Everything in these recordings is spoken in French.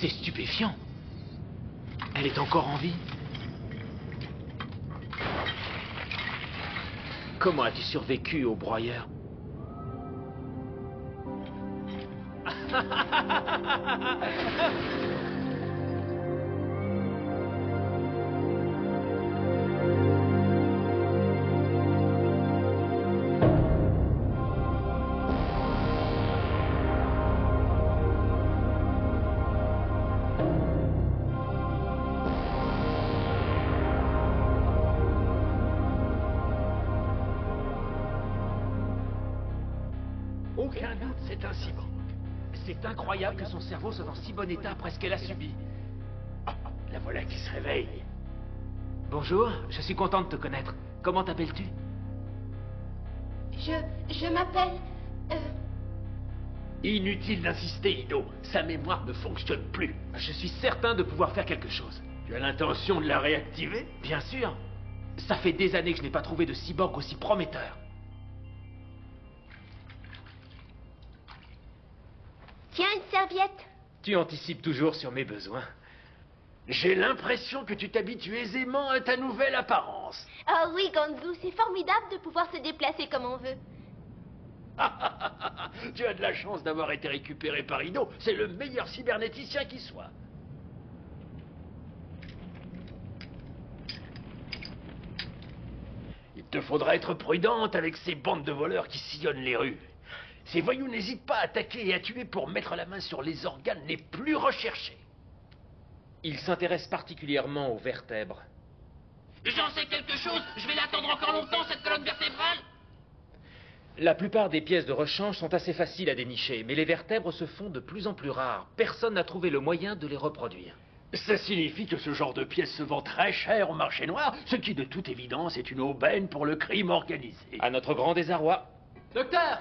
C'est stupéfiant. Elle est encore en vie. Comment as-tu survécu au broyeur? Aucun doute, c'est un cyborg. C'est incroyable que son cerveau soit dans si bon état après ce qu'elle a subi. La voilà qui se réveille. Bonjour, je suis content de te connaître. Comment t'appelles-tu? Je m'appelle... Inutile d'insister, Ido. Sa mémoire ne fonctionne plus. Je suis certain de pouvoir faire quelque chose. Tu as l'intention de la réactiver? Bien sûr. Ça fait des années que je n'ai pas trouvé de cyborg aussi prometteur. Tiens, une serviette. Tu anticipes toujours sur mes besoins. J'ai l'impression que tu t'habitues aisément à ta nouvelle apparence. Oh oui, Gonzu, c'est formidable de pouvoir se déplacer comme on veut. Tu as de la chance d'avoir été récupéré par Ido. C'est le meilleur cybernéticien qui soit. Il te faudra être prudente avec ces bandes de voleurs qui sillonnent les rues. Ces voyous n'hésitent pas à attaquer et à tuer pour mettre la main sur les organes les plus recherchés. Il s'intéresse particulièrement aux vertèbres. J'en sais quelque chose. Je vais l'attendre encore longtemps, cette colonne vertébrale. La plupart des pièces de rechange sont assez faciles à dénicher, mais les vertèbres se font de plus en plus rares. Personne n'a trouvé le moyen de les reproduire. Ça signifie que ce genre de pièces se vend très cher au marché noir, ce qui de toute évidence est une aubaine pour le crime organisé. À notre grand désarroi. Docteur!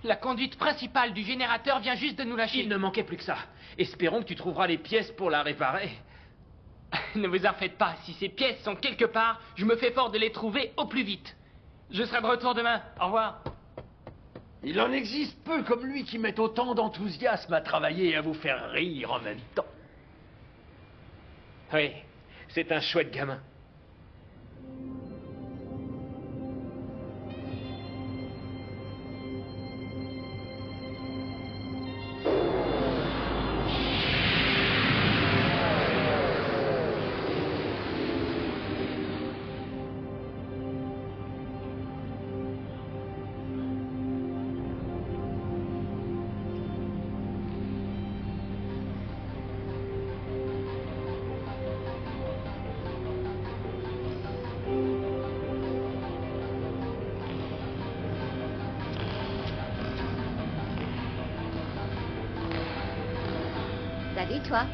La conduite principale du générateur vient juste de nous lâcher. Il ne manquait plus que ça. Espérons que tu trouveras les pièces pour la réparer. Ne vous en faites pas, si ces pièces sont quelque part, je me fais fort de les trouver au plus vite. Je serai de retour demain. Au revoir. Il en existe peu comme lui qui mettent autant d'enthousiasme à travailler et à vous faire rire en même temps. Oui, c'est un chouette gamin. Salut, toi.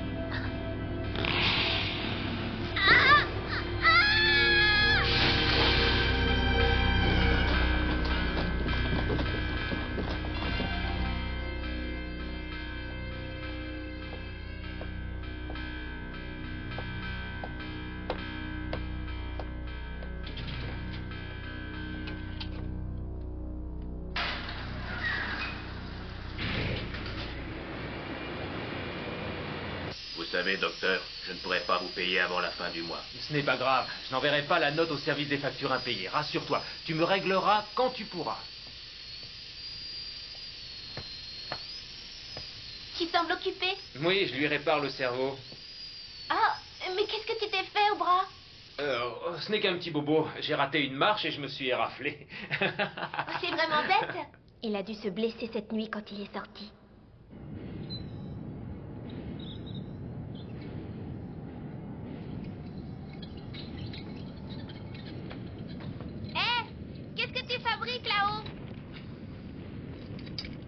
Vous savez, docteur, je ne pourrai pas vous payer avant la fin du mois. Ce n'est pas grave. Je n'enverrai pas la note au service des factures impayées. Rassure-toi, tu me régleras quand tu pourras. Tu sembles occupé. Oui, je lui répare le cerveau. Ah, mais qu'est-ce que tu t'es fait au bras? Ce n'est qu'un petit bobo. J'ai raté une marche et je me suis éraflé. C'est vraiment bête. Il a dû se blesser cette nuit quand il est sorti. Qu'est-ce que tu fabriques là-haut?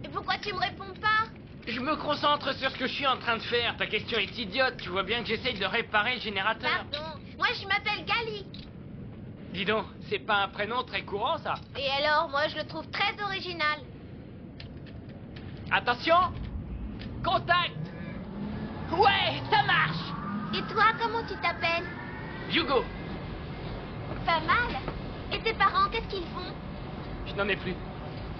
Et pourquoi tu me réponds pas? Je me concentre sur ce que je suis en train de faire. Ta question est idiote. Tu vois bien que j'essaye de réparer le générateur. Pardon, moi je m'appelle Gali. Dis donc, c'est pas un prénom très courant, ça? Et alors, moi je le trouve très original. Attention! Contact! Ouais, ça marche! Et toi, comment tu t'appelles? Hugo! Pas mal. Et tes parents, qu'est-ce qu'ils font? Je n'en ai plus.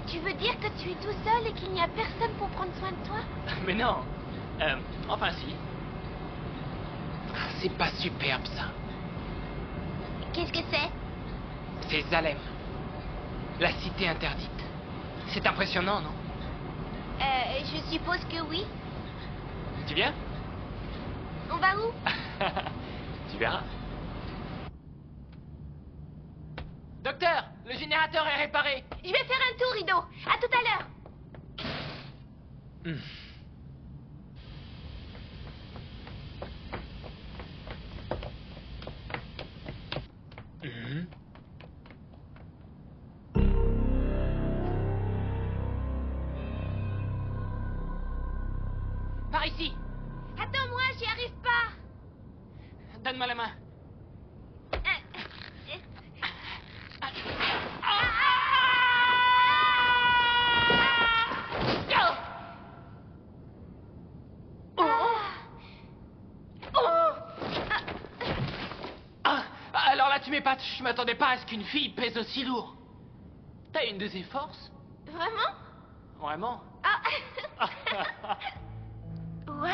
Tu veux dire que tu es tout seul et qu'il n'y a personne pour prendre soin de toi? Mais non. Enfin si. C'est pas superbe ça. Qu'est-ce que c'est? C'est Zalem. La cité interdite. C'est impressionnant, non? Je suppose que oui. Tu viens? On va où? Tu verras. Docteur, le générateur est réparé. Je vais faire un tour, Rido. À tout à l'heure. Par ici. Attends-moi, j'y arrive pas. Donne-moi la main. Alors là, tu m'épates. Je m'attendais pas à ce qu'une fille pèse aussi lourd. T'as une de ses forces? Vraiment? Vraiment? Waouh!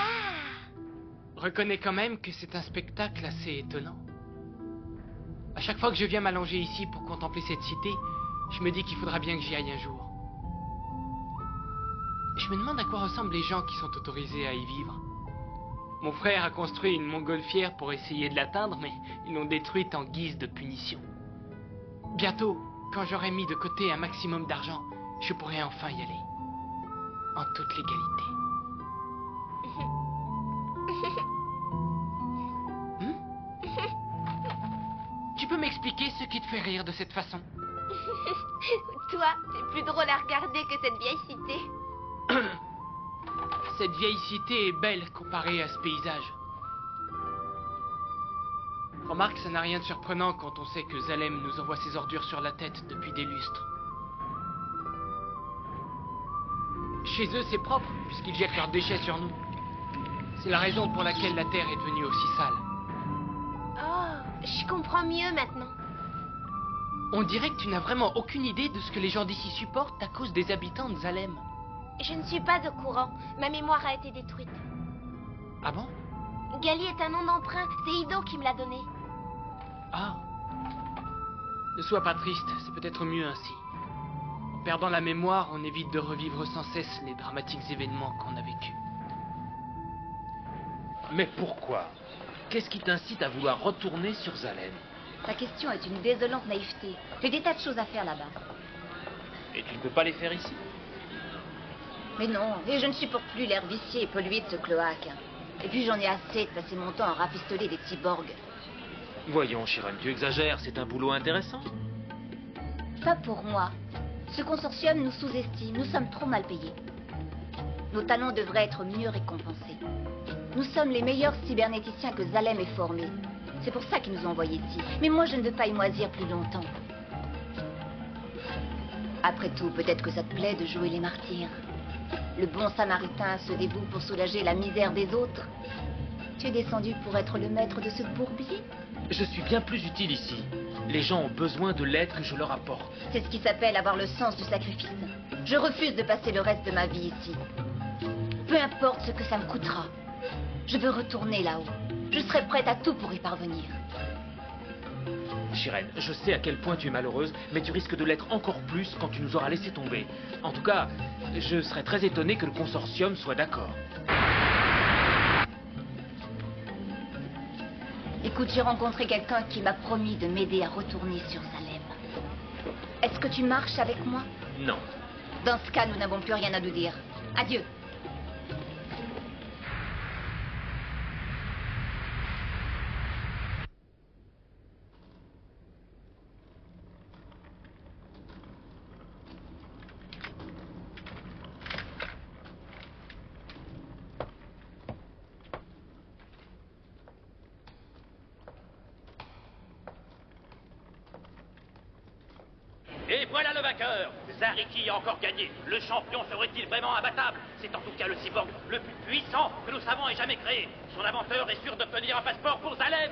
Reconnais quand même que c'est un spectacle assez étonnant. À chaque fois que je viens m'allonger ici pour contempler cette cité, je me dis qu'il faudra bien que j'y aille un jour. Je me demande à quoi ressemblent les gens qui sont autorisés à y vivre. Mon frère a construit une montgolfière pour essayer de l'atteindre, mais ils l'ont détruite en guise de punition. Bientôt, quand j'aurai mis de côté un maximum d'argent, je pourrai enfin y aller. En toute légalité. Tu peux m'expliquer ce qui te fait rire de cette façon? Toi, c'est plus drôle à regarder que cette vieille cité. Cette vieille cité est belle comparée à ce paysage. Remarque, ça n'a rien de surprenant quand on sait que Zalem nous envoie ses ordures sur la tête depuis des lustres. Chez eux, c'est propre, puisqu'ils jettent leurs déchets sur nous. C'est la raison pour laquelle la Terre est devenue aussi sale. Oh, je comprends mieux maintenant. On dirait que tu n'as vraiment aucune idée de ce que les gens d'ici supportent à cause des habitants de Zalem. Je ne suis pas au courant. Ma mémoire a été détruite. Ah bon? Gali est un nom d'emprunt. C'est Ido qui me l'a donné. Ah. Ne sois pas triste, c'est peut-être mieux ainsi. En perdant la mémoire, on évite de revivre sans cesse les dramatiques événements qu'on a vécus. Mais pourquoi? Qu'est-ce qui t'incite à vouloir retourner sur Zalem? Ta question est une désolante naïveté. J'ai des tas de choses à faire là-bas. Et tu ne peux pas les faire ici? Mais non, et je ne supporte plus l'air vicié et pollué de ce cloaque. Et puis j'en ai assez de passer mon temps à rafistoler des cyborgs. Voyons, Chiron, tu exagères, c'est un boulot intéressant. Pas pour moi. Ce consortium nous sous-estime, nous sommes trop mal payés. Nos talents devraient être mieux récompensés. Nous sommes les meilleurs cybernéticiens que Zalem ait formés. C'est pour ça qu'ils nous ont envoyés ici. Mais moi, je ne veux pas y moisir plus longtemps. Après tout, peut-être que ça te plaît de jouer les martyrs. Le bon samaritain se dévoue pour soulager la misère des autres. Tu es descendu pour être le maître de ce bourbier? Je suis bien plus utile ici. Les gens ont besoin de l'aide que je leur apporte. C'est ce qui s'appelle avoir le sens du sacrifice. Je refuse de passer le reste de ma vie ici. Peu importe ce que ça me coûtera. Je veux retourner là-haut. Je serai prête à tout pour y parvenir. Chiren, je sais à quel point tu es malheureuse, mais tu risques de l'être encore plus quand tu nous auras laissé tomber. En tout cas, je serais très étonné que le consortium soit d'accord. Écoute, j'ai rencontré quelqu'un qui m'a promis de m'aider à retourner sur Zalem. Est-ce que tu marches avec moi? Non. Dans ce cas, nous n'avons plus rien à nous dire. Adieu. Et voilà le vainqueur. Zariki a encore gagné. Le champion serait-il vraiment imbattable? C'est en tout cas le cyborg le plus puissant que nous savons ait jamais créé. Son inventeur est sûr d'obtenir un passeport pour Zalem.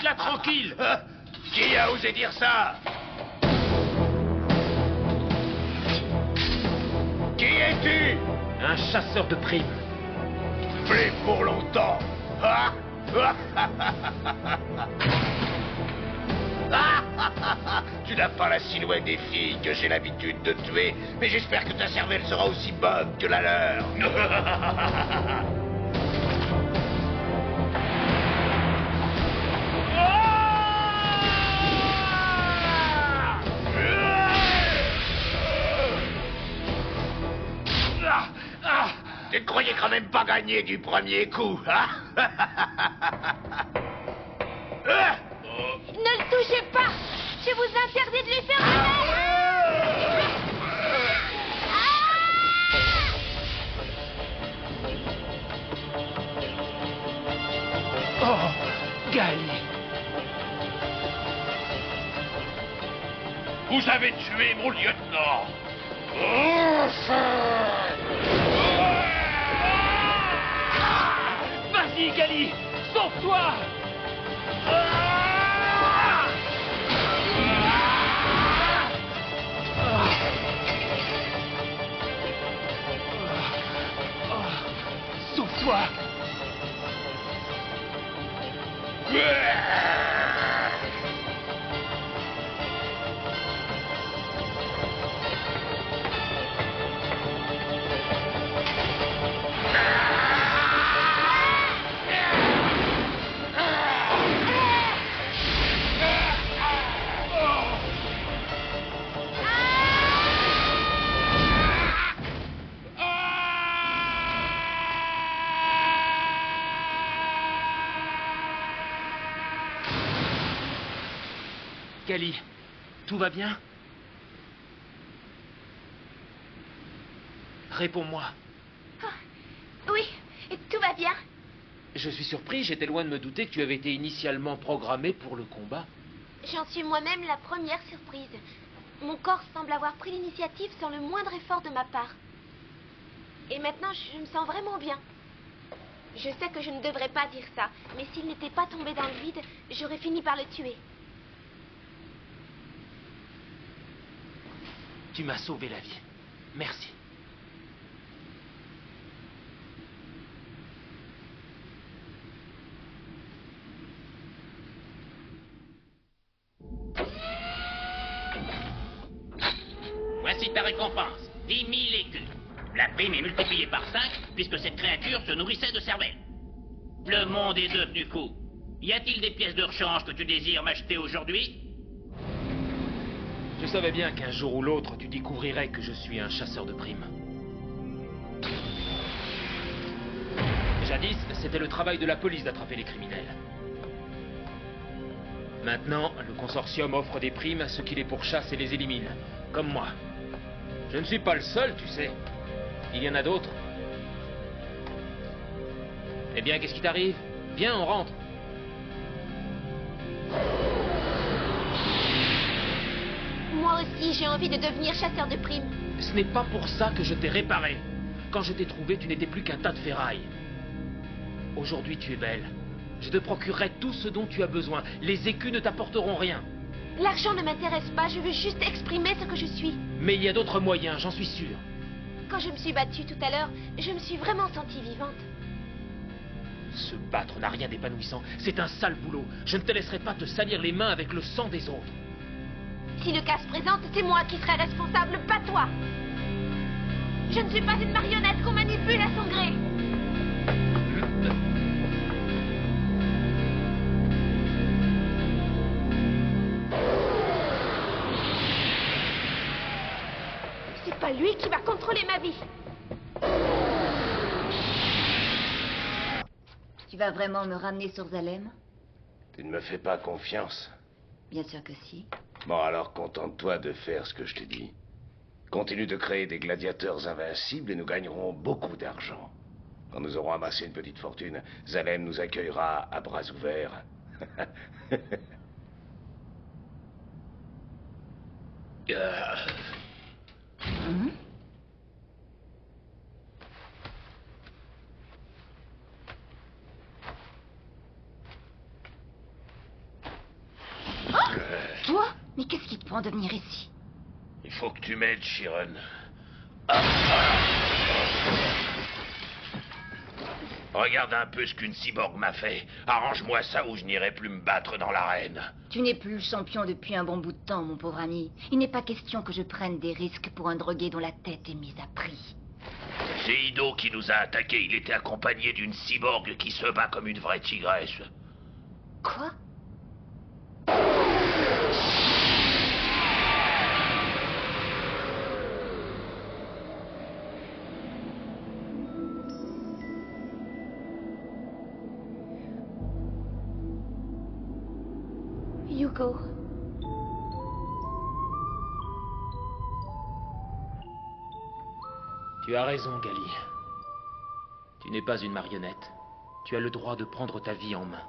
Laisse-la tranquille. Qui a osé dire ça? Qui es-tu? Un chasseur de primes. Plus pour longtemps. Tu n'as pas la silhouette des filles que j'ai l'habitude de tuer, mais j'espère que ta cervelle sera aussi bonne que la leur. Tu ne croyais quand même pas gagner du premier coup, hein? Ne le touchez pas! Je vous interdis de lui faire du mal! Oh, Gali. Vous avez tué mon lieutenant. Vas-y, Gali, sauve-toi. Sauve-toi. Gali, tout va bien? Réponds-moi. Oui, tout va bien. Je suis surpris, j'étais loin de me douter que tu avais été initialement programmé pour le combat. J'en suis moi-même la première surprise. Mon corps semble avoir pris l'initiative sans le moindre effort de ma part. Et maintenant, je me sens vraiment bien. Je sais que je ne devrais pas dire ça, mais s'il n'était pas tombé dans le vide, j'aurais fini par le tuer. Tu m'as sauvé la vie. Merci. Voici ta récompense, 10 000 écus. La prime est multipliée par 5, puisque cette créature se nourrissait de cervelle. Le monde est devenu fou. Y a-t-il des pièces de rechange que tu désires m'acheter aujourd'hui? Je savais bien qu'un jour ou l'autre, tu découvrirais que je suis un chasseur de primes. Jadis, c'était le travail de la police d'attraper les criminels. Maintenant, le consortium offre des primes à ceux qui les pourchassent et les éliminent. Comme moi. Je ne suis pas le seul, tu sais. Il y en a d'autres. Eh bien, qu'est-ce qui t'arrive? Viens, on rentre. Moi aussi, j'ai envie de devenir chasseur de primes. Ce n'est pas pour ça que je t'ai réparé. Quand je t'ai trouvé, tu n'étais plus qu'un tas de ferraille. Aujourd'hui, tu es belle. Je te procurerai tout ce dont tu as besoin. Les écus ne t'apporteront rien. L'argent ne m'intéresse pas, je veux juste exprimer ce que je suis. Mais il y a d'autres moyens, j'en suis sûr. Quand je me suis battue tout à l'heure, je me suis vraiment sentie vivante. Se battre n'a rien d'épanouissant. C'est un sale boulot. Je ne te laisserai pas te salir les mains avec le sang des autres. Si le cas se présente, c'est moi qui serai responsable, pas toi. Je ne suis pas une marionnette qu'on manipule à son gré. C'est pas lui qui va contrôler ma vie. Tu vas vraiment me ramener sur Zalem? Tu ne me fais pas confiance. Bien sûr que si. Bon, alors contente-toi de faire ce que je te dis. Continue de créer des gladiateurs invincibles et nous gagnerons beaucoup d'argent. Quand nous aurons amassé une petite fortune, Zalem nous accueillera à bras ouverts. avant de venir ici. Il faut que tu m'aides, Chiron. Regarde un peu ce qu'une cyborg m'a fait. Arrange-moi ça ou je n'irai plus me battre dans l'arène. Tu n'es plus le champion depuis un bon bout de temps, mon pauvre ami. Il n'est pas question que je prenne des risques pour un drogué dont la tête est mise à prix. C'est Ido qui nous a attaqués. Il était accompagné d'une cyborg qui se bat comme une vraie tigresse. Quoi? Hugo. Tu as raison, Gali. Tu n'es pas une marionnette. Tu as le droit de prendre ta vie en main.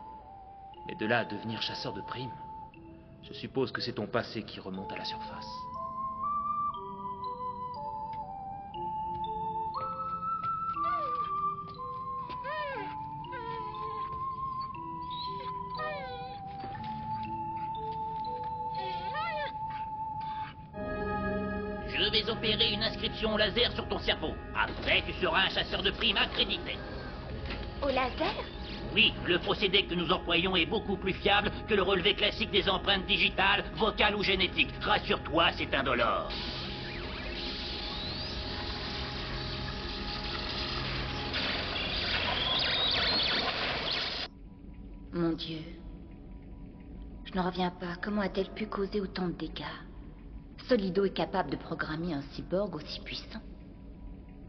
Mais de là à devenir chasseur de primes, je suppose que c'est ton passé qui remonte à la surface. Je vais opérer une inscription laser sur ton cerveau. Après, tu seras un chasseur de primes accrédité. Au laser? Oui, le procédé que nous employons est beaucoup plus fiable que le relevé classique des empreintes digitales, vocales ou génétiques. Rassure-toi, c'est indolore. Mon Dieu. Je n'en reviens pas. Comment a-t-elle pu causer autant de dégâts? Solido est capable de programmer un cyborg aussi puissant.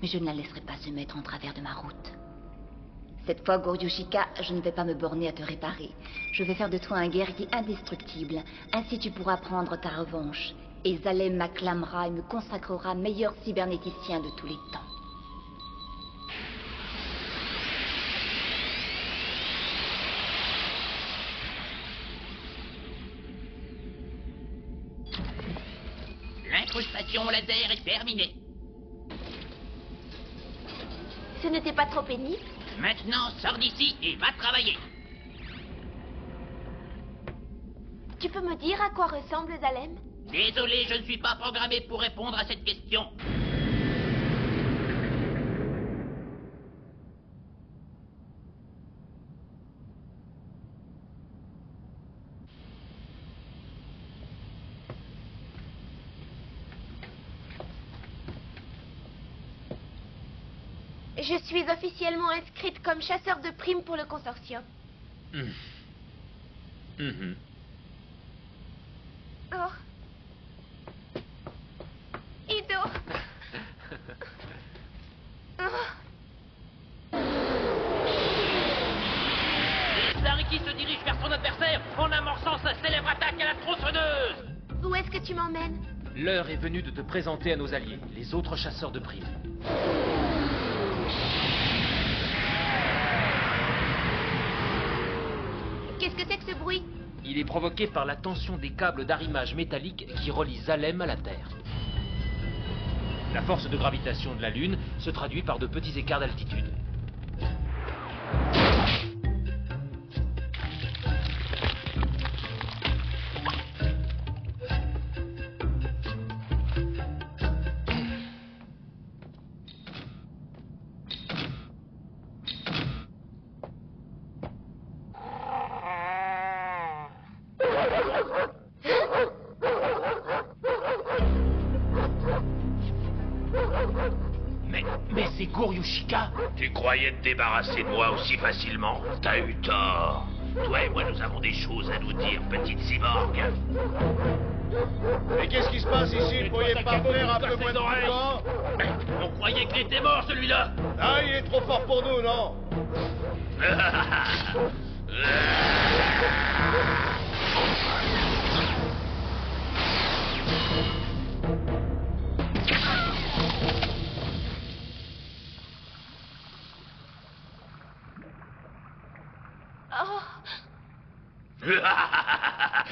Mais je ne la laisserai pas se mettre en travers de ma route. Cette fois, Goryoshika, je ne vais pas me borner à te réparer. Je vais faire de toi un guerrier indestructible. Ainsi tu pourras prendre ta revanche. Et Zalem m'acclamera et me consacrera meilleur cybernéticien de tous les temps. L'incrustation laser est terminée. Ce n'était pas trop pénible? Maintenant, sors d'ici et va travailler. Tu peux me dire à quoi ressemble Zalem? Désolé, je ne suis pas programmé pour répondre à cette question. Je suis officiellement inscrite comme chasseur de primes pour le consortium. Oh. Ido. Oh. Zariki se dirige vers son adversaire en amorçant sa célèbre attaque à la tronçonneuse. Où est-ce que tu m'emmènes? L'heure est venue de te présenter à nos alliés, les autres chasseurs de primes. Qu'est-ce que c'est que ce bruit? Il est provoqué par la tension des câbles d'arrimage métallique qui relient Zalem à la Terre. La force de gravitation de la Lune se traduit par de petits écarts d'altitude. Mais c'est Goryoshika! Tu croyais te débarrasser de moi aussi facilement? T'as eu tort. Toi et moi, nous avons des choses à nous dire, petite cyborg. Mais qu'est-ce qui se passe ici? Vous pourriez pas faire un peu moins de mouvement? On croyait qu'il était mort, celui-là. Ah, il est trop fort pour nous, non?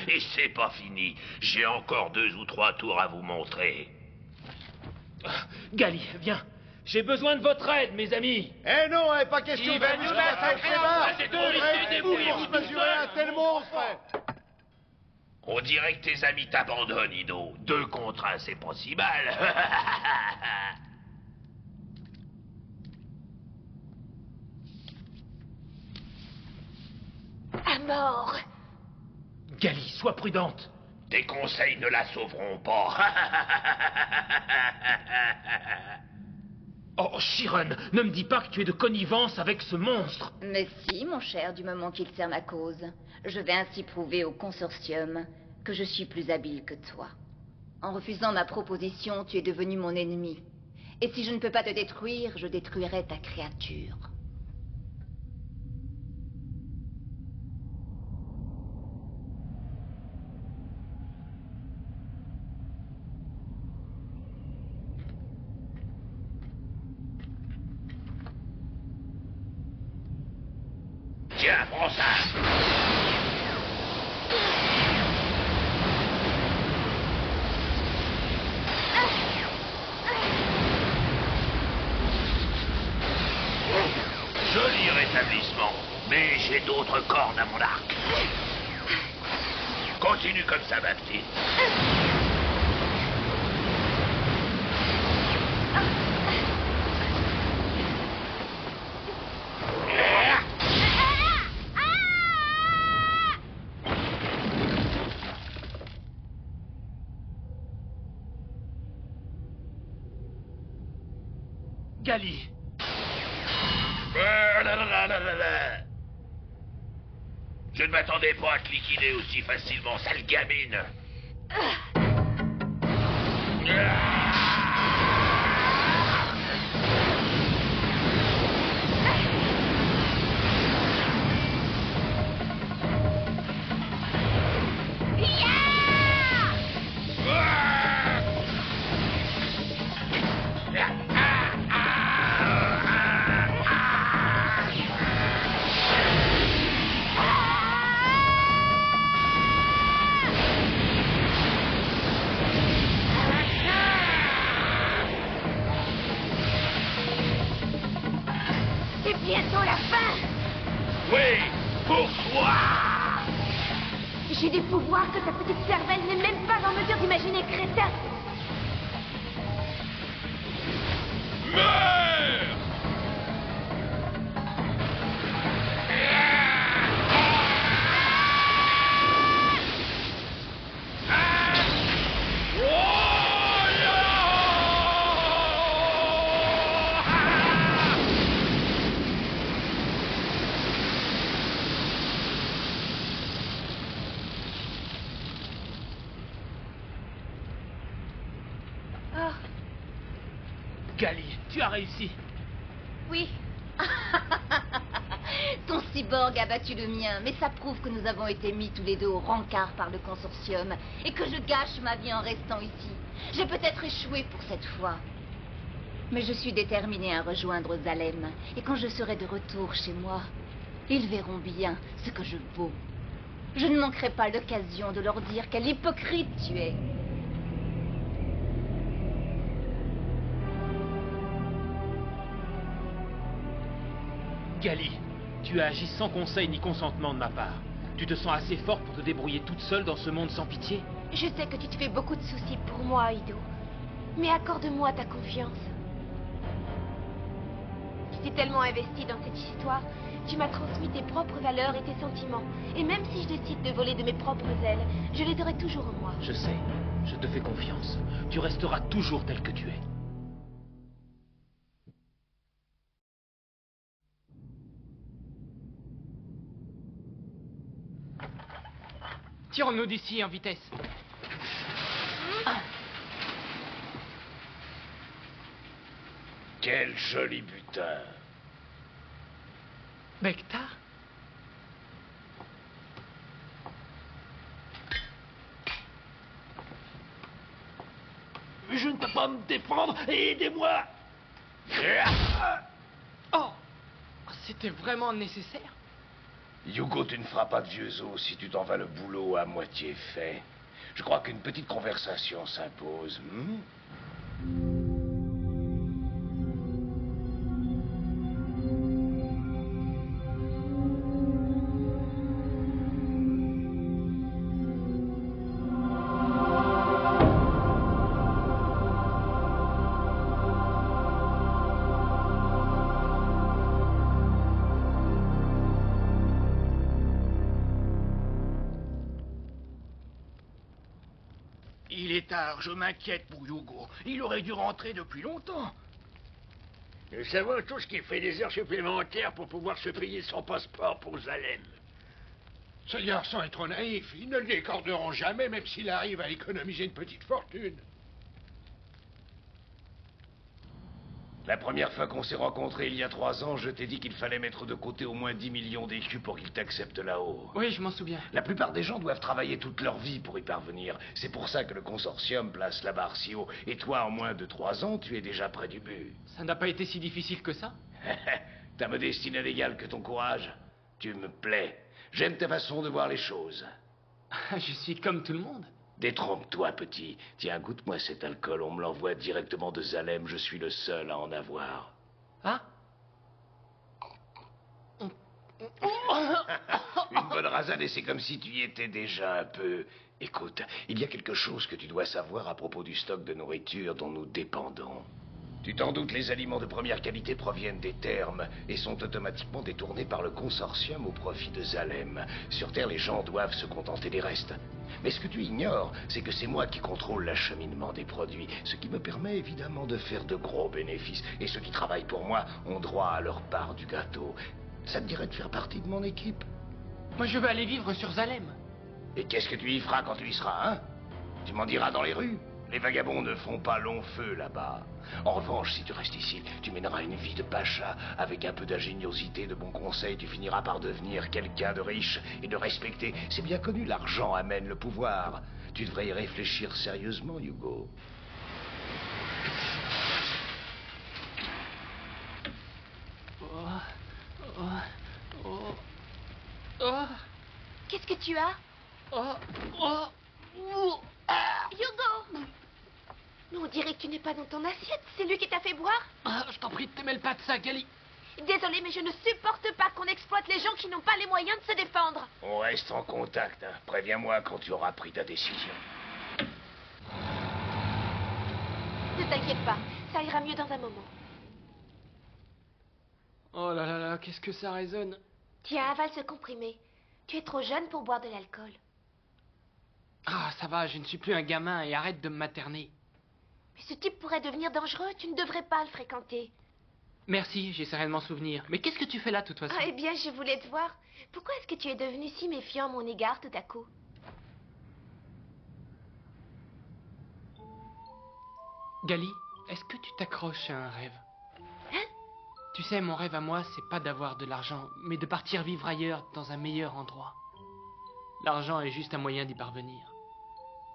Et c'est pas fini. J'ai encore 2 ou 3 tours à vous montrer. Gali, viens! J'ai besoin de votre aide, mes amis! Eh non, il n'est pas question Il de va nous muscler mettre avec un les barres. c'est Vous trop risqué, êtes fous débrouillez-vous pour se tout mesurer à un tel monstre. On dirait que tes amis t'abandonnent, Ido. 2 contre 1, c'est pas si mal. À mort. Gali, sois prudente. Tes conseils ne la sauveront pas. Oh, Chiron, ne me dis pas que tu es de connivence avec ce monstre. Mais si, mon cher, du moment qu'il sert ma cause. Je vais ainsi prouver au consortium que je suis plus habile que toi. En refusant ma proposition, tu es devenu mon ennemi. Et si je ne peux pas te détruire, je détruirai ta créature. Tiens, prends ça. Joli rétablissement, mais j'ai d'autres cordes à mon arc. Continue comme ça, ma petite. Gali. Je ne m'attendais pas à te liquider aussi facilement, sale gamine. C'est bientôt la fin. Oui, pour toi. J'ai des pouvoirs que ta petite cervelle n'est même pas en mesure d'imaginer, crétin. Meurs! Oh, Gali, tu as réussi. oui. Ton cyborg a battu le mien, mais ça prouve que nous avons été mis tous les deux au rencard par le consortium et que je gâche ma vie en restant ici. J'ai peut-être échoué pour cette fois, mais je suis déterminée à rejoindre Zalem. Et quand je serai de retour chez moi, ils verront bien ce que je vaux. Je ne manquerai pas l'occasion de leur dire quel hypocrite tu es. Gali, tu as agi sans conseil ni consentement de ma part. Tu te sens assez forte pour te débrouiller toute seule dans ce monde sans pitié? Je sais que tu te fais beaucoup de soucis pour moi, Ido. Mais accorde-moi ta confiance. Tu t'es tellement investi dans cette histoire, tu m'as transmis tes propres valeurs et tes sentiments. Et même si je décide de voler de mes propres ailes, je les aurai toujours en moi. Je sais, je te fais confiance. Tu resteras toujours tel que tu es. Tirons-nous d'ici en vitesse. Quel joli butin. Becta? Je ne peux pas me défendre, aidez-moi. Oh! C'était vraiment nécessaire? Hugo, tu ne feras pas de vieux os si tu t'en vas le boulot à moitié fait. Je crois qu'une petite conversation s'impose. est tard, je m'inquiète pour Hugo. Il aurait dû rentrer depuis longtemps. Nous savons tous qu'il fait des heures supplémentaires pour pouvoir se payer son passeport pour Zalem. Ce garçon est trop naïf. Ils ne le décorderont jamais, même s'il arrive à économiser une petite fortune. La première fois qu'on s'est rencontrés il y a 3 ans, je t'ai dit qu'il fallait mettre de côté au moins 10 millions d'écus pour qu'ils t'acceptent là-haut. Oui, je m'en souviens. La plupart des gens doivent travailler toute leur vie pour y parvenir. C'est pour ça que le consortium place la barre si haut. Et toi, en moins de 3 ans, tu es déjà près du but. Ça n'a pas été si difficile que ça? Ta modestie n'a d'égal que ton courage. Tu me plais. J'aime ta façon de voir les choses. Je suis comme tout le monde. Détrompe-toi, petit. Tiens, goûte-moi cet alcool. On me l'envoie directement de Zalem. Je suis le seul à en avoir. Ah? Une bonne rasade et c'est comme si tu y étais déjà un peu. Écoute, il y a quelque chose que tu dois savoir à propos du stock de nourriture dont nous dépendons. Tu t'en doutes, les aliments de première qualité proviennent des thermes et sont automatiquement détournés par le consortium au profit de Zalem. Sur Terre, les gens doivent se contenter des restes. Mais ce que tu ignores, c'est que c'est moi qui contrôle l'acheminement des produits, ce qui me permet évidemment de faire de gros bénéfices. Et ceux qui travaillent pour moi ont droit à leur part du gâteau. Ça te dirait de faire partie de mon équipe? Moi, je veux aller vivre sur Zalem. Et qu'est-ce que tu y feras quand tu y seras, hein? Tu m'en diras dans les rues? Les vagabonds ne font pas long feu là-bas. En revanche, si tu restes ici, tu mèneras une vie de pacha. Avec un peu d'ingéniosité, de bons conseils, tu finiras par devenir quelqu'un de riche et de respecté. C'est bien connu, l'argent amène le pouvoir. Tu devrais y réfléchir sérieusement, Hugo. Qu'est-ce que tu as? Hugo! Mais on dirait que tu n'es pas dans ton assiette. C'est lui qui t'a fait boire? Je t'en prie, te mêle pas de ça, Gali. Désolée, mais je ne supporte pas qu'on exploite les gens qui n'ont pas les moyens de se défendre. On reste en contact, hein. Préviens-moi quand tu auras pris ta décision. Ne t'inquiète pas, ça ira mieux dans un moment. Oh là là là, qu'est-ce que ça résonne. Tiens, avale ce comprimé. Tu es trop jeune pour boire de l'alcool. Ah, ça va, je ne suis plus un gamin et arrête de me materner. Mais ce type pourrait devenir dangereux, tu ne devrais pas le fréquenter. Merci, j'essaierai de m'en souvenir. Mais qu'est-ce que tu fais là, de toute façon? Ah, eh bien, je voulais te voir. Pourquoi est-ce que tu es devenu si méfiant à mon égard tout à coup? Gali, est-ce que tu t'accroches à un rêve? Hein? Tu sais, mon rêve à moi, c'est pas d'avoir de l'argent, mais de partir vivre ailleurs, dans un meilleur endroit. L'argent est juste un moyen d'y parvenir.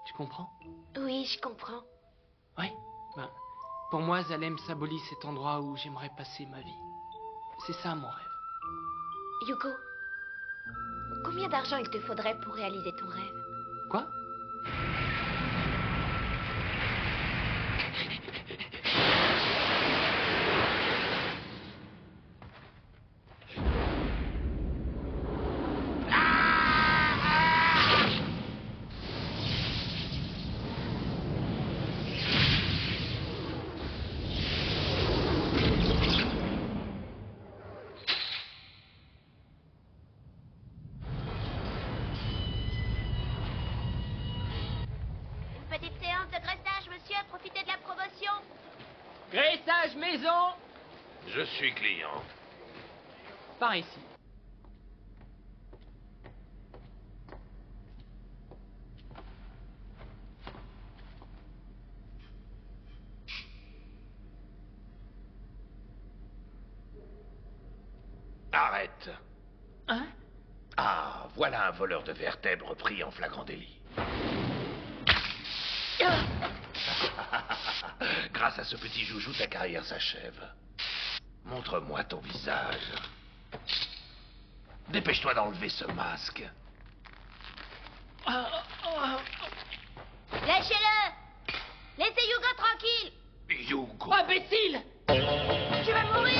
Tu comprends? Oui, je comprends. Oui, ben, pour moi, Zalem symbolise cet endroit où j'aimerais passer ma vie. C'est ça, mon rêve. Hugo, combien d'argent il te faudrait pour réaliser ton rêve? Quoi? Profitez de la promotion. Graissage maison. Je suis client. Par ici. Arrête. Hein? Ah, voilà un voleur de vertèbres pris en flagrant délit. Grâce à ce petit joujou, ta carrière s'achève. Montre-moi ton visage. Dépêche-toi d'enlever ce masque. Lâchez-le. Laissez Hugo tranquille. Hugo. Imbécile! Tu vas mourir.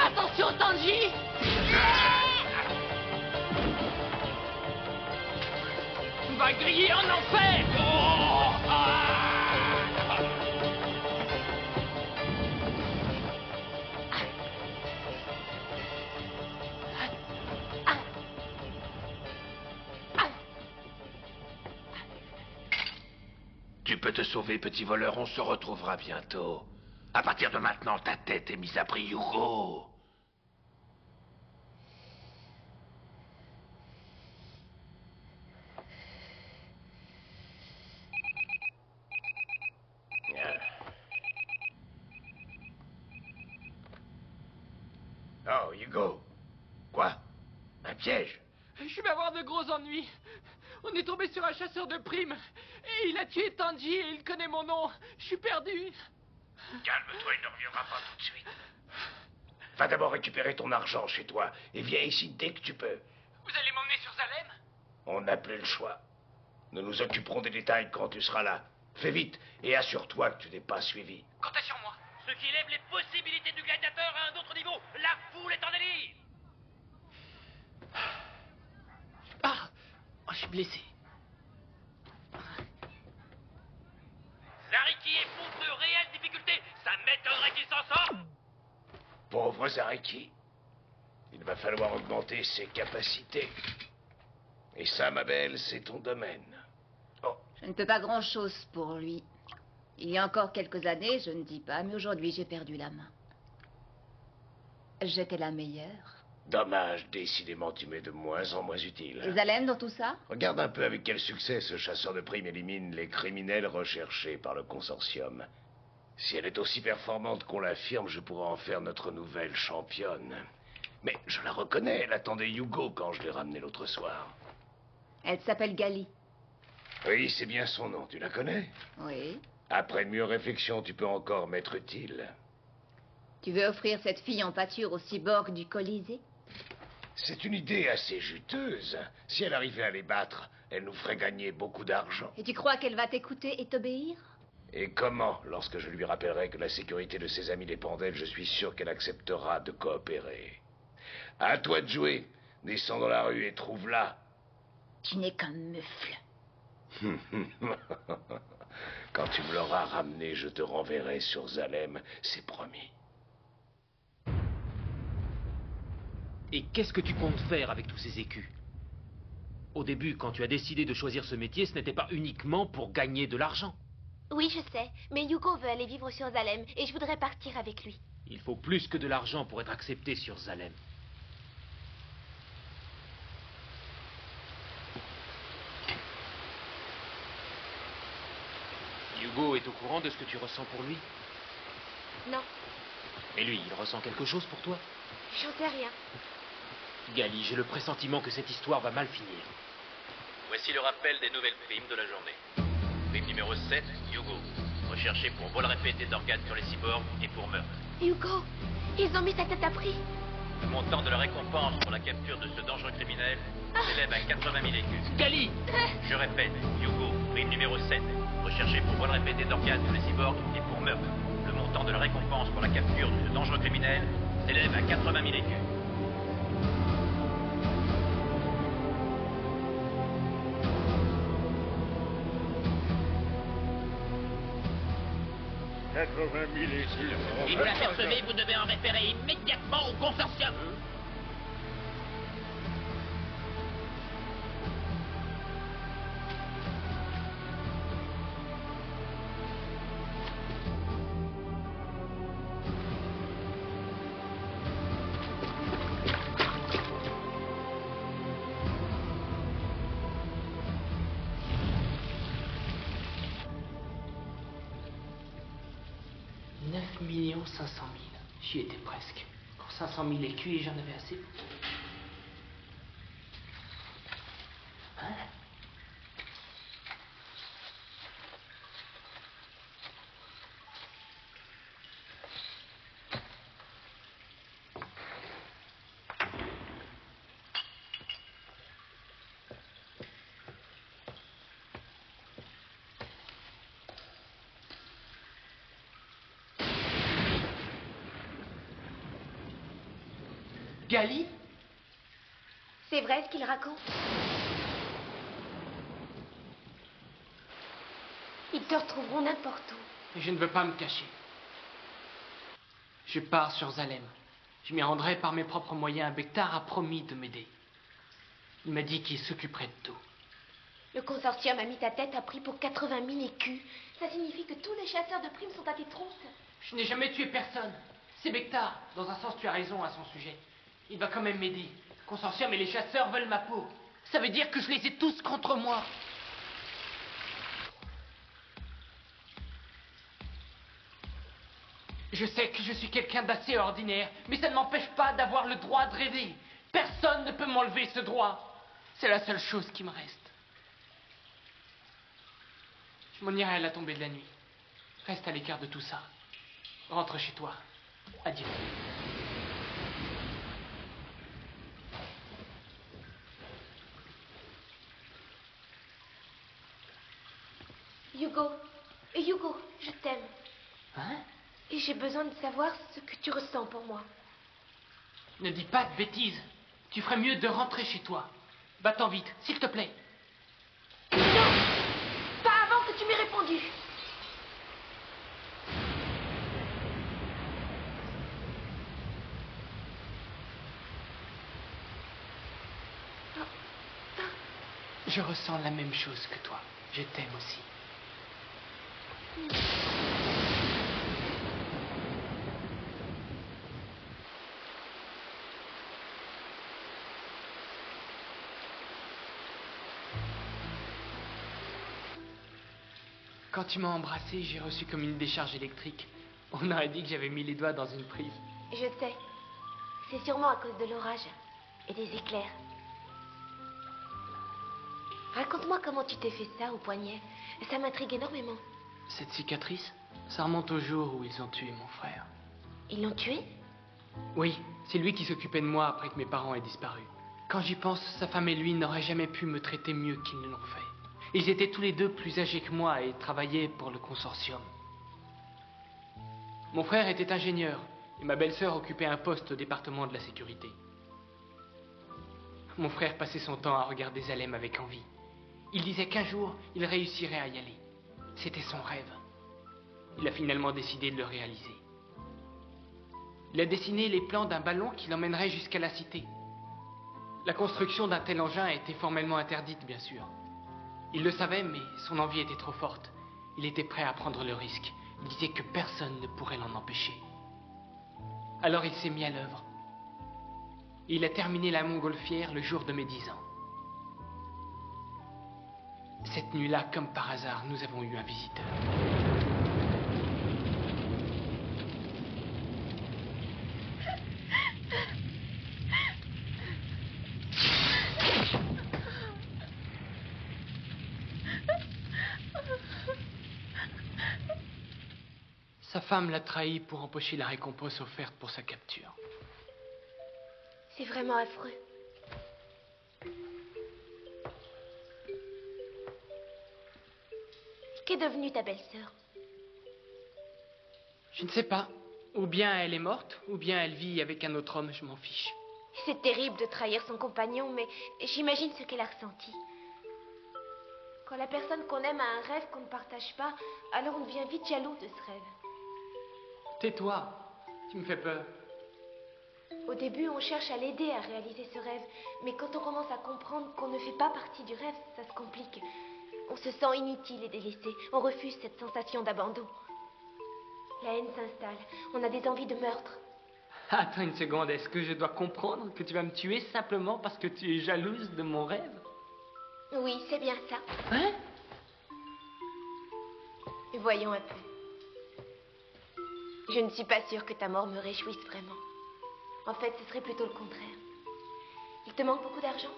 Attention, Tanji! Tu vas griller en enfer! Tu peux te sauver, petit voleur, on se retrouvera bientôt. À partir de maintenant, ta tête est mise à prix, Hugo. Oh, Hugo. Quoi? Un piège? Je vais avoir de gros ennuis. On est tombé sur un chasseur de primes. Et il a tué Tanji et il connaît mon nom. Je suis perdu. Calme-toi, il ne reviendra pas tout de suite. Va d'abord récupérer ton argent chez toi et viens ici dès que tu peux. Vous allez m'emmener sur Salem? On n'a plus le choix. Nous nous occuperons des détails quand tu seras là. Fais vite et assure-toi que tu n'es pas suivi. Comptez sur moi. Ce qui lève les possibilités du gladiateur à un autre niveau. La foule est en délire. Ah, oh, je suis blessé. Zariki éprouve de réelles difficultés. Ça m'étonnerait qu'il s'en sorte. Pauvre Zariki. Il va falloir augmenter ses capacités. Et ça, ma belle, c'est ton domaine. Oh, Je ne peux pas grand-chose pour lui. Il y a encore quelques années, je ne dis pas, mais aujourd'hui j'ai perdu la main. J'étais la meilleure. dommage, décidément tu m'es de moins en moins utile. Et Zalem dans tout ça? Regarde un peu avec quel succès ce chasseur de primes élimine les criminels recherchés par le consortium. Si elle est aussi performante qu'on l'affirme, je pourrais en faire notre nouvelle championne. Mais je la reconnais, elle attendait Hugo quand je l'ai ramenée l'autre soir. Elle s'appelle Gali. Oui, c'est bien son nom, tu la connais? Oui. Après une mûre réflexion, tu peux encore m'être utile. Tu veux offrir cette fille en pâture au cyborg du Colisée? C'est une idée assez juteuse. Si elle arrivait à les battre, elle nous ferait gagner beaucoup d'argent. Et tu crois qu'elle va t'écouter et t'obéir? Et comment, lorsque je lui rappellerai que la sécurité de ses amis dépend d'elle, je suis sûr qu'elle acceptera de coopérer. À toi de jouer. Descends dans la rue et trouve-la. Tu n'es qu'un mufle. Quand tu me l'auras ramené, je te renverrai sur Zalem, c'est promis. Et qu'est-ce que tu comptes faire avec tous ces écus? Au début, quand tu as décidé de choisir ce métier, ce n'était pas uniquement pour gagner de l'argent. Oui, je sais, mais Hugo veut aller vivre sur Zalem et je voudrais partir avec lui. Il faut plus que de l'argent pour être accepté sur Zalem. Hugo est au courant de ce que tu ressens pour lui? Non, Mais lui, il ressent quelque chose pour toi? j'en sais rien. Gali, j'ai le pressentiment que cette histoire va mal finir. Voici le rappel des nouvelles primes de la journée. Prime numéro 7, Hugo. Recherché pour vol répété d'organes sur les cyborgs et pour meurtre. Hugo, ils ont mis sa tête à prix. Le montant de la récompense pour la capture de ce dangereux criminel s'élève à 80 000 écus. Gali! Je répète, Hugo, prime numéro 7. Recherché pour vol répété d'organes sur les cyborgs et pour meurtre. Le montant de la récompense pour la capture de ce dangereux criminel s'élève à 80 000 écus. Si vous l'apercevez, vous devez en référer immédiatement au consortium. « 9 500 000. J'y étais presque. Pour 500 000 écus et j'en avais assez. Hein? Gali? C'est vrai ce qu'il raconte? Ils te retrouveront n'importe où. Je ne veux pas me cacher. Je pars sur Zalem. Je m'y rendrai par mes propres moyens. Bektar a promis de m'aider. Il m'a dit qu'il s'occuperait de tout. Le consortium a mis ta tête à prix pour 80 000 écus. Ça signifie que tous les chasseurs de primes sont à tes trousses. Je n'ai jamais tué personne. C'est Bektar. Dans un sens, tu as raison à son sujet. Il va quand même m'aider. Le consortium et les chasseurs veulent ma peau. Ça veut dire que je les ai tous contre moi. Je sais que je suis quelqu'un d'assez ordinaire, mais ça ne m'empêche pas d'avoir le droit de rêver. Personne ne peut m'enlever ce droit. C'est la seule chose qui me reste. Je m'en irai à la tombée de la nuit. Reste à l'écart de tout ça. Rentre chez toi. Adieu. Hugo, je t'aime. Hein? Et j'ai besoin de savoir ce que tu ressens pour moi. Ne dis pas de bêtises. Tu ferais mieux de rentrer chez toi. Va-t'en vite, s'il te plaît. Non! Pas avant que tu m'aies répondu. Je ressens la même chose que toi. Je t'aime aussi. Quand tu m'as embrassé, j'ai reçu comme une décharge électrique. On aurait dit que j'avais mis les doigts dans une prise. Je sais. C'est sûrement à cause de l'orage et des éclairs. Raconte-moi comment tu t'es fait ça au poignet. Ça m'intrigue énormément. Cette cicatrice, ça remonte au jour où ils ont tué mon frère. Ils l'ont tué? Oui, c'est lui qui s'occupait de moi après que mes parents aient disparu. Quand j'y pense, sa femme et lui n'auraient jamais pu me traiter mieux qu'ils ne l'ont fait. Ils étaient tous les deux plus âgés que moi et travaillaient pour le consortium. Mon frère était ingénieur et ma belle-sœur occupait un poste au département de la sécurité. Mon frère passait son temps à regarder Zalem avec envie. Il disait qu'un jour, il réussirait à y aller. C'était son rêve. Il a finalement décidé de le réaliser. Il a dessiné les plans d'un ballon qui l'emmènerait jusqu'à la cité. La construction d'un tel engin était formellement interdite, bien sûr. Il le savait, mais son envie était trop forte. Il était prêt à prendre le risque. Il disait que personne ne pourrait l'en empêcher. Alors il s'est mis à l'œuvre. Il a terminé la montgolfière le jour de mes 10 ans. Cette nuit-là, comme par hasard, nous avons eu un visiteur. Sa femme l'a trahi pour empocher la récompense offerte pour sa capture. C'est vraiment affreux. Qu'est devenue ta belle-sœur? Je ne sais pas. Ou bien elle est morte, ou bien elle vit avec un autre homme, je m'en fiche. C'est terrible de trahir son compagnon, mais j'imagine ce qu'elle a ressenti. Quand la personne qu'on aime a un rêve qu'on ne partage pas, alors on devient vite jaloux de ce rêve. Tais-toi, tu me fais peur. Au début, on cherche à l'aider à réaliser ce rêve, mais quand on commence à comprendre qu'on ne fait pas partie du rêve, ça se complique. On se sent inutile et délaissé. On refuse cette sensation d'abandon. La haine s'installe. On a des envies de meurtre. Attends une seconde, est-ce que je dois comprendre que tu vas me tuer simplement parce que tu es jalouse de mon rêve? Oui, c'est bien ça. Hein? Voyons un peu. Je ne suis pas sûre que ta mort me réjouisse vraiment. En fait, ce serait plutôt le contraire. Il te manque beaucoup d'argent?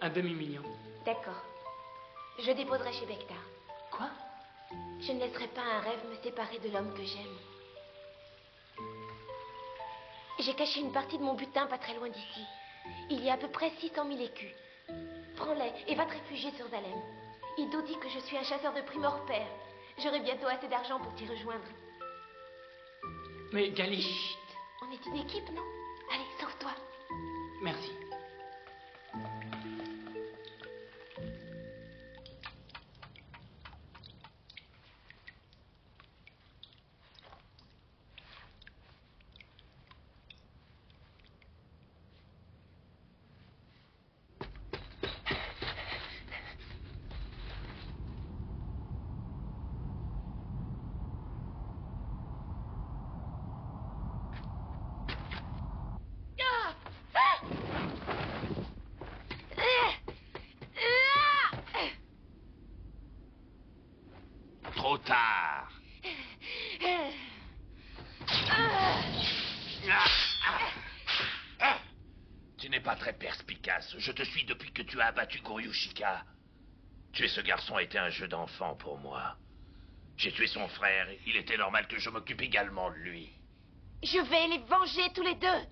Un demi-million. D'accord. Je déposerai chez Bektar. Quoi? Je ne laisserai pas un rêve me séparer de l'homme que j'aime. J'ai caché une partie de mon butin pas très loin d'ici. Il y a à peu près 600 000 écus. Prends-les et va te réfugier sur Zalem. Ido dit que je suis un chasseur de primes hors pair. J'aurai bientôt assez d'argent pour t'y rejoindre. Mais Gali... Chut! On est une équipe, non? Allez, sauve-toi. Merci. Trop tard. Tu n'es pas très perspicace. Je te suis depuis que tu as abattu Goryushika. Tuer ce garçon a été un jeu d'enfant pour moi. J'ai tué son frère. Il était normal que je m'occupe également de lui. Je vais les venger tous les deux.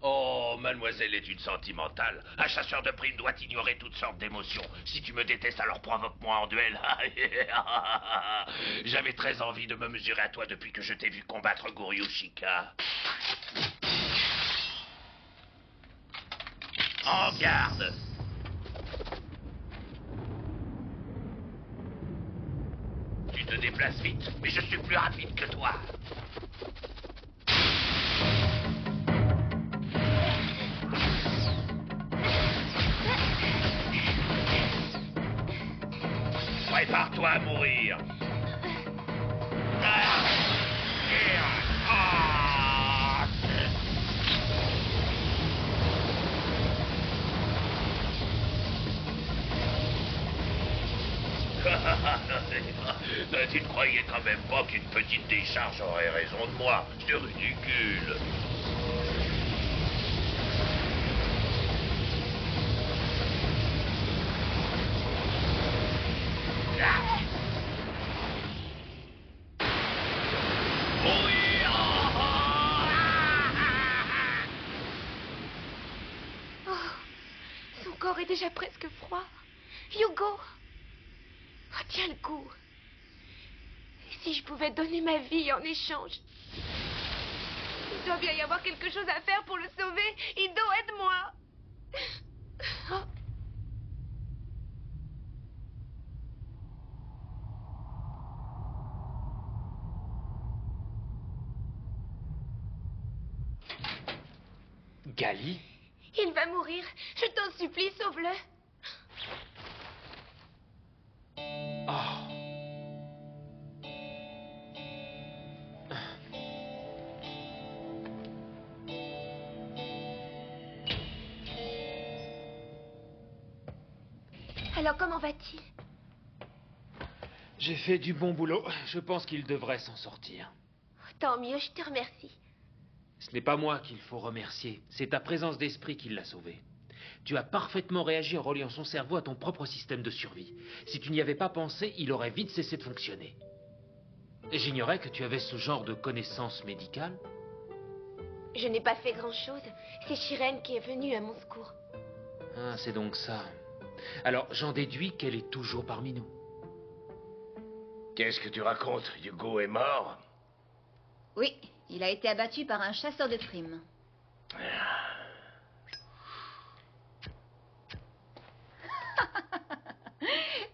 Oh, mademoiselle est une sentimentale. Un chasseur de primes doit ignorer toutes sortes d'émotions. Si tu me détestes, alors provoque-moi en duel. J'avais très envie de me mesurer à toi depuis que je t'ai vu combattre Goryushika. En garde! Tu te déplaces vite, mais je suis plus rapide que toi. Prépare-toi à mourir. Tu ne croyais quand même pas qu'une petite décharge aurait raison de moi? C'est ridicule. Son corps est déjà presque froid. Hugo! Oh, tiens le coup. Et si je pouvais donner ma vie en échange? Il doit bien y avoir quelque chose à faire pour le sauver. Ido, aide-moi. Oh. Gali? Il va mourir. Je t'en supplie, sauve-le. Oh. Alors, comment va-t-il? J'ai fait du bon boulot. Je pense qu'il devrait s'en sortir. Tant mieux, je te remercie. Ce n'est pas moi qu'il faut remercier. C'est ta présence d'esprit qui l'a sauvé. Tu as parfaitement réagi en reliant son cerveau à ton propre système de survie. Si tu n'y avais pas pensé, il aurait vite cessé de fonctionner. J'ignorais que tu avais ce genre de connaissances médicales. Je n'ai pas fait grand-chose. C'est Shiren qui est venue à mon secours. Ah, c'est donc ça. Alors, j'en déduis qu'elle est toujours parmi nous. Qu'est-ce que tu racontes? Hugo est mort? Oui, il a été abattu par un chasseur de primes.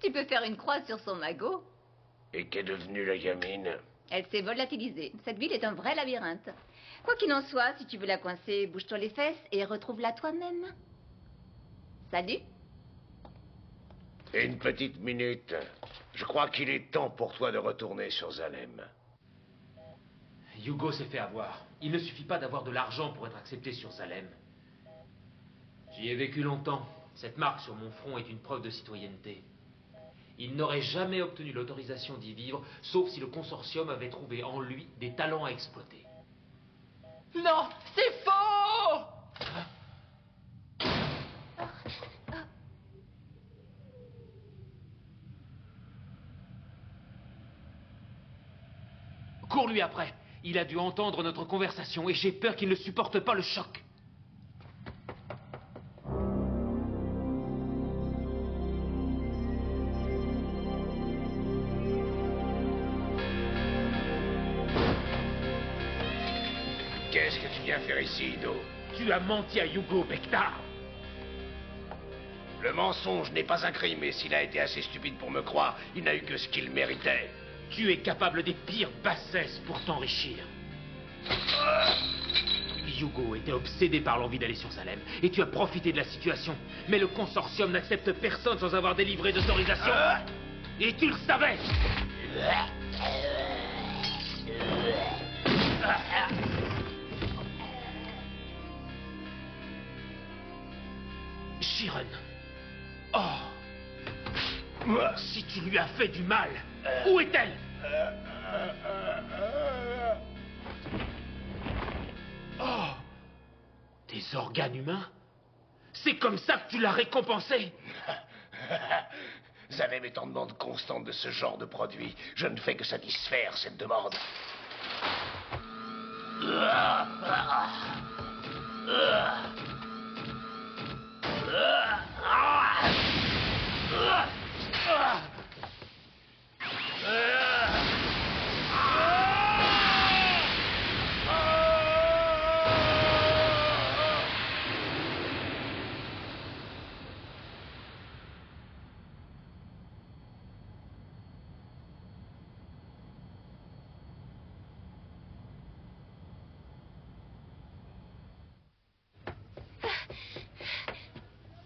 Tu peux faire une croix sur son magot. Et qu'est devenue la gamine? Elle s'est volatilisée. Cette ville est un vrai labyrinthe. Quoi qu'il en soit, si tu veux la coincer, bouge-toi les fesses et retrouve-la toi-même. Salut. Une petite minute. Je crois qu'il est temps pour toi de retourner sur Zalem. Hugo s'est fait avoir. Il ne suffit pas d'avoir de l'argent pour être accepté sur Zalem. J'y ai vécu longtemps. Cette marque sur mon front est une preuve de citoyenneté. Il n'aurait jamais obtenu l'autorisation d'y vivre, sauf si le consortium avait trouvé en lui des talents à exploiter. Non, c'est faux! Cours-lui après. Il a dû entendre notre conversation et j'ai peur qu'il ne supporte pas le choc. Qu'est-ce que tu viens faire ici, Ido? Tu as menti à Hugo, Bektar. Le mensonge n'est pas un crime, et s'il a été assez stupide pour me croire, il n'a eu que ce qu'il méritait. Tu es capable des pires bassesses pour t'enrichir. Hugo était obsédé par l'envie d'aller sur Salem, et tu as profité de la situation. Mais le consortium n'accepte personne sans avoir délivré d'autorisation. Et tu le savais. Shiren. Oh. Si tu lui as fait du mal, Où est-elle? Oh! Des organes humains? C'est comme ça que tu l'as récompensé? Zalem est en demande constante de ce genre de produit. Je ne fais que satisfaire cette demande.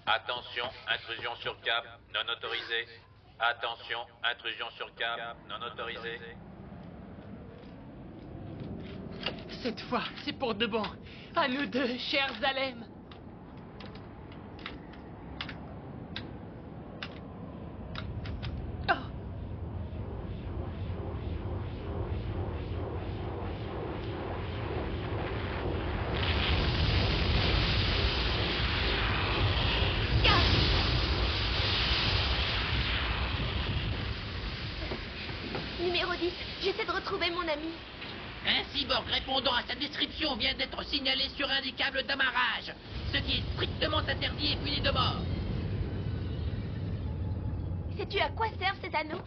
Attention, intrusion sur cap, non autorisée. Attention, intrusion sur cap, non autorisée. Cette fois, c'est pour de bon. À nous deux, cher Zalem. Oh. Numéro 10, j'essaie de retrouver mon ami. Un cyborg répondant à sa description vient d'être signalé sur un des câbles d'amarrage, ce qui est strictement interdit et puni de mort. Sais-tu à quoi servent ces anneaux?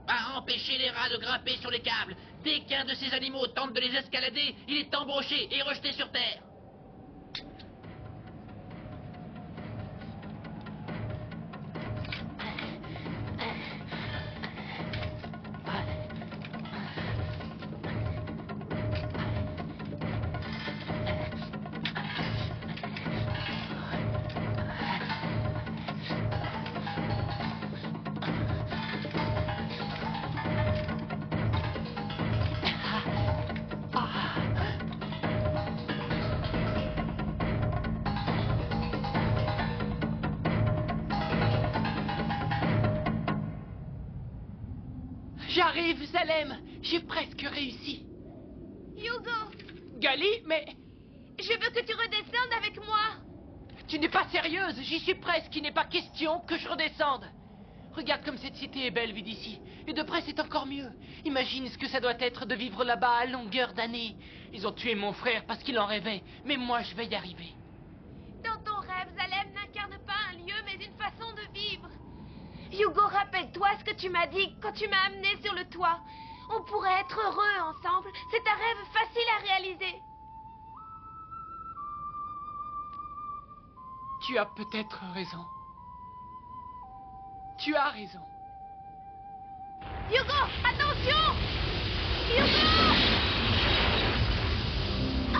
À empêcher les rats de grimper sur les câbles. Dès qu'un de ces animaux tente de les escalader, il est embroché et rejeté sur terre. J'arrive, Zalem. J'ai presque réussi. Hugo, Gali, mais je veux que tu redescendes avec moi. tu n'es pas sérieuse. J'y suis presque. Il n'est pas question que je redescende. Regarde comme cette cité est belle vue d'ici. Et de près, c'est encore mieux. Imagine ce que ça doit être de vivre là-bas à longueur d'années. Ils ont tué mon frère parce qu'il en rêvait. Mais moi, je vais y arriver. Dans ton rêve, Zalem n'incarne pas un lieu, mais une façon de vivre. Hugo, rappelle-toi ce que tu m'as dit quand tu m'as amené sur le toit. On pourrait être heureux ensemble. C'est un rêve facile à réaliser. Tu as peut-être raison. Tu as raison. Hugo, attention! Hugo! Ah!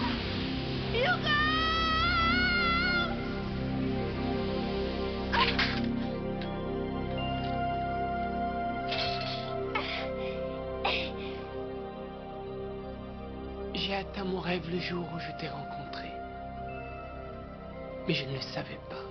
Hugo! J'ai atteint mon rêve le jour où je t'ai rencontré. Mais je ne le savais pas.